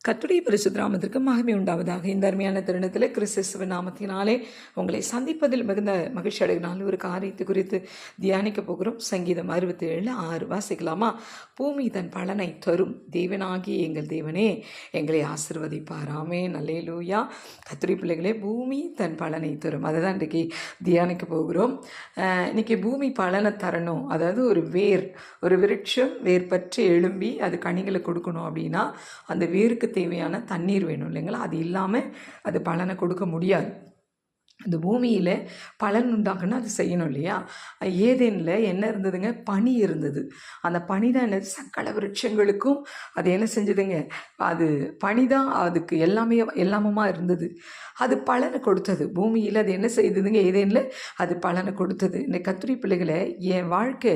கர்த்தருடைய பரிசுத்த நாமத்திற்கு மகிமை உண்டாவதாக. இந்த அருமையான தருணத்தில் கிறிஸ்துவ நாமத்தினாலே உங்களை சந்திப்பதில் மிகுந்த மகிழ்ச்சி அடைகினால் ஒரு காரியத்தை குறித்து தியானிக்க போகிறோம். சங்கீதம் 67:6 வாசிக்கலாமா? பூமி தன் பலனை தரும், தேவனாகி எங்கள் தேவனே எங்களை ஆசீர்வதிப்பார். ஆமென், அல்லேலூயா. கர்த்தருடைய பிள்ளைகளே, பூமி தன் பலனை தரும், அதை தான் இன்றைக்கி தியானிக்க போகிறோம். இன்றைக்கி பூமி பலனை தரணும், அதாவது ஒரு விருட்சம் வேர் பற்றி எழும்பி அது கனிகளை கொடுக்கணும் அப்படின்னா அந்த வேருக்கு தேவையான தண்ணீர் வேணும் இல்லைங்களா? அது இல்லாமல் அது பலனை கொடுக்க முடியாது. அந்த பூமியில் பலன் உண்டாக்குன்னா அது செய்யணும் இல்லையா? ஏதேனில் என்ன இருந்ததுங்க? பனி இருந்தது. அந்த பனி தான் என்ன, சகல விருட்சங்களுக்கும் அது என்ன செஞ்சதுங்க? அது பனி தான் அதுக்கு எல்லாமுமா இருந்தது. அது பலனை கொடுத்தது. பூமியில் அது என்ன செய்ததுங்க? ஏதேனில் அது பலனை கொடுத்தது. இந்த கர்த்தருடைய பிள்ளைகளை, என் வாழ்க்கை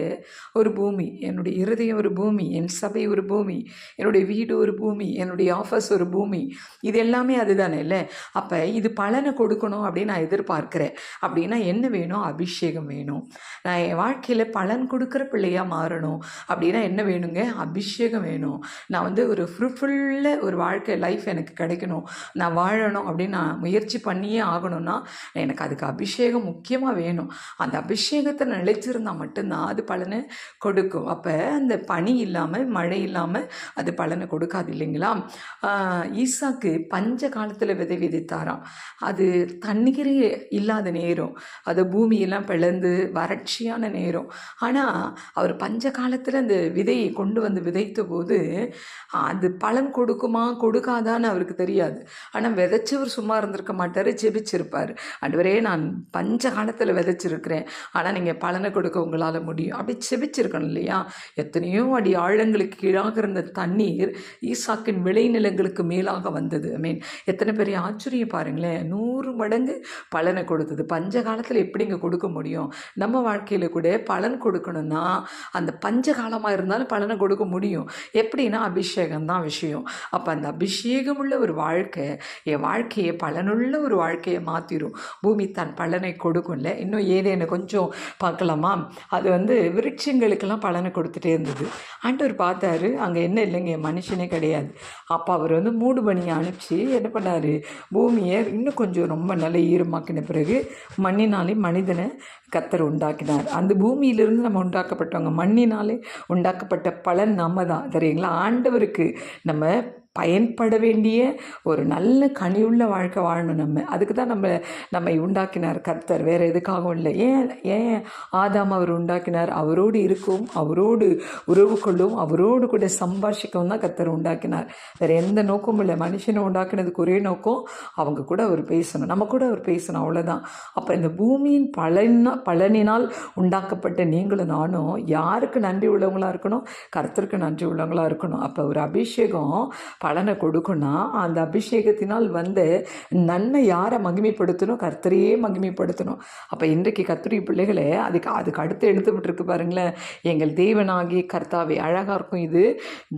ஒரு பூமி, என்னுடைய இருதயம் ஒரு பூமி, என் சபை ஒரு பூமி, என்னுடைய வீடு ஒரு பூமி, என்னுடைய ஆஃபீஸ் ஒரு பூமி, இது எல்லாமே அதுதானே இல்லை? அப்போ இது பலனை கொடுக்கணும் அப்படின்னு நான் எதிர்பார்க்கிறேன். அப்படின்னா என்ன வேணும்? அபிஷேகம் வேணும். நான் என் வாழ்க்கையில் பலன் கொடுக்குற பிள்ளையாக மாறணும் அப்படின்னா என்ன வேணுங்க? அபிஷேகம் வேணும். நான் ஒரு ஃப்ரூட்ஃபுல்ல ஒரு வாழ்க்கை லைஃப் எனக்கு கிடைக்கணும், நான் வாழணும் அப்படின்னு நான் முயற்சி பண்ணியே ஆகணும்னா எனக்கு அதுக்கு அபிஷேகம் முக்கியமாக வேணும். அந்த அபிஷேகத்தை நிலைச்சிருந்தால் மட்டும்தான் அது பலனை கொடுக்கும். அப்போ அந்த பனி இல்லாமல் மழை இல்லாமல் அது பலனை கொடுக்காது இல்லைங்களா? ஈசாக்கு பஞ்ச காலத்தில் விதைத்தாராம். அது தண்ணீரே இல்லாத நேரம், அது பூமியெல்லாம் பிளந்து வறட்சியான நேரம். ஆனால் அவர் பஞ்ச காலத்தில் அந்த விதையை கொண்டு வந்து விதைத்த போது அது பலன் கொடுக்குமா கொடுக்காதான்னு அவருக்கு தெரியாது. ஆனால் விதைச்சவர் சும்மா இருந்திருக்க மாட்டார், ஜெபிச்சிருப்பார். ஆண்டவரே, நான் பஞ்ச காலத்தில் விதைச்சிருக்கிறேன், ஆனால் நீங்கள் பலனை கொடுக்க உங்களால் முடியும், அப்படி ஜெபிச்சிருக்கணும் இல்லையா? எத்தனையோ அடி ஆழங்களுக்கு கீழாக இருந்த தண்ணீர் ஈசாக்கின் விளைநிலங்களுக்கு மேலாக வந்தது. எத்தனை பெரிய ஆச்சரியம் பாருங்களேன்! 100 மடங்கு பலனை கொடுத்தது. பஞ்ச காலத்தில் எப்படிங்க கொடுக்க முடியும்? நம்ம வாழ்க்கையில் கூட பலன் கொடுக்கணும்னா அந்த பஞ்ச காலமாக இருந்தாலும் பலனை கொடுக்க முடியும். எப்படின்னா அபிஷேகம் தான் விஷயம். அப்போ அந்த அபிஷேகம் உள்ள ஒரு வாழ்க்கை என் வாழ்க்கையை பலனுள்ள ஒரு வாழ்க்கையை மாற்றிடும். பூமி தன் பலனை கொடுக்கும்ல. இன்னும் ஏதேன்னு கொஞ்சம் பார்க்கலாமா? அது விருட்சங்களுக்கெல்லாம் பலனை கொடுத்துட்டே இருந்தது. ஆண்டவர் பார்த்தாரு, அங்கே என்ன இல்லைங்க, மனுஷனே கிடையாது. அப்போ அவர் மூடு பனியை அனுப்பிச்சு என்ன பண்ணார்? பூமியை இன்னும் கொஞ்சம் ரொம்ப நல்ல ஈரமாக்கின பிறகு மண்ணினாலே மனிதனை கர்த்தர் உண்டாக்கினார். அந்த பூமியிலிருந்து நம்ம உண்டாக்கப்பட்டவங்க, மண்ணினாலே உண்டாக்கப்பட்ட பலன் நம்ம தான், தெரியுங்களா? ஆண்டவருக்கு நம்ம பயன்பட வேண்டிய ஒரு நல்ல கனியுள்ள வாழ்க்கை வாழணும். அதுக்கு தான் நம்மை உண்டாக்கினார் கர்த்தர், வேறு எதுக்காகவும் இல்லை. ஏன் ஆதாம் அவர் உண்டாக்கினார்? அவரோடு இருக்கும், அவரோடு உறவு கொள்ளும், அவரோடு கூட சம்பாஷிக்கவும் தான் கர்த்தர் உண்டாக்கினார். வேறு எந்த நோக்கமும் இல்லை. மனுஷனை உண்டாக்கினதுக்கு ஒரே நோக்கம், அவங்க கூட அவர் பேசணும், நம்ம கூட அவர் பேசணும், அவ்வளோதான். அப்போ இந்த பூமியின் பலனினால் உண்டாக்கப்பட்ட நீங்களும் நானும் யாருக்கு நன்றி உள்ளவங்களாக இருக்கணும்? கர்த்தருக்கு நன்றி உள்ளவங்களாக இருக்கணும். அப்போ ஒரு அபிஷேகம் பலனை கொடுக்கணும். அந்த அபிஷேகத்தினால் நன்மை யாரை மகிமைப்படுத்தணும்? கர்த்தரையே மகிமைப்படுத்தணும். அப்போ இன்றைக்கு கர்த்தருடைய பிள்ளைகளே, அதுக்கு அடுத்து எழுதப்பட்டிருக்கு பாருங்களேன், எங்கள் தேவனாகிய கர்த்தாவே. அழகாக இருக்கும் இது.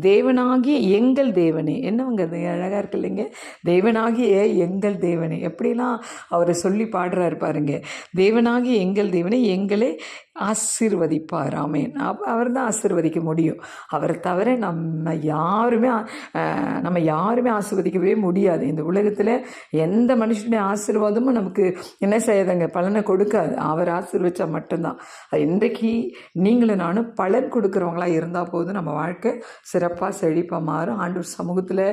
தேவனாகிய எங்கள் தேவனே. என்னவங்க அது அழகாக இருக்கு இல்லைங்க? தேவனாகிய எங்கள் தேவனே. எப்படிலாம் அவரை சொல்லி பாடுறாரு பாருங்க. தேவனாகிய எங்கள் தேவனே எங்களை ஆசீர்வதிப்பார். ஆமென். அவர் தான் ஆசீர்வதிக்க முடியும். அவரை தவிர நம்ம யாருமே ஆசீர்வதிக்கவே முடியாது. இந்த உலகத்தில் எந்த மனுஷனுடைய ஆசீர்வாதமும் நமக்கு என்ன செய்யாதங்க, பலனை கொடுக்காது. அவர் ஆசீர்வதிச்சா மட்டும்தான். இன்றைக்கு நீங்களும் நானும் பலன் கொடுக்குறவங்களாக இருந்தால் போதும், நம்ம வாழ்க்கை சிறப்பாக செழிப்பாக மாறும். ஆண்டவர் சமூகத்தில்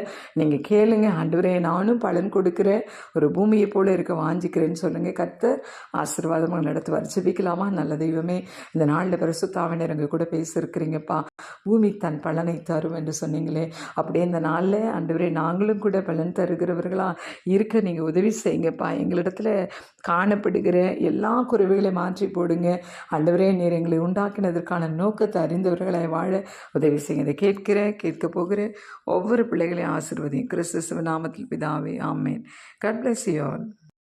நீங்கள் கேளுங்க, ஆண்டவரே நானும் பலன் கொடுக்குறேன், ஒரு பூமியை போல இருக்க வாஞ்சிக்கிறேன்னு சொல்லுங்கள். கர்த்தர் ஆசீர்வாதமாக நடத்துவார். ஜெபிக்கலாமா? நல்ல தெய்வமே, இந்த நாளில் பரிசுத்த ஆவியானவர் எங்கள் கூட பேசியிருக்கிறீங்கப்பா. பூமி தன் பலனை தரும் என்று சொன்னீங்களே, அப்படியே இந்த நாளில் ஆண்டவரே நாங்களும் கூட பலன் தருகிறவர்களாக இருக்க நீங்கள் உதவி செய்யுங்கப்பா. எங்களிடத்துல காணப்படுகிற எல்லா குறைவுகளையும் மாற்றி போடுங்க. ஆண்டவரே, நீர் எங்களை உண்டாக்கினதற்கான நோக்கத்தை அறிந்தவர்களாய் வாழ உதவி செய்யுங்க. இதை கேட்க போகிற ஒவ்வொரு பிள்ளைகளையும் ஆசீர்வதியும். கிறிஸ்துவின் நாமத்தில் பிதாவே, ஆமென். God bless you all.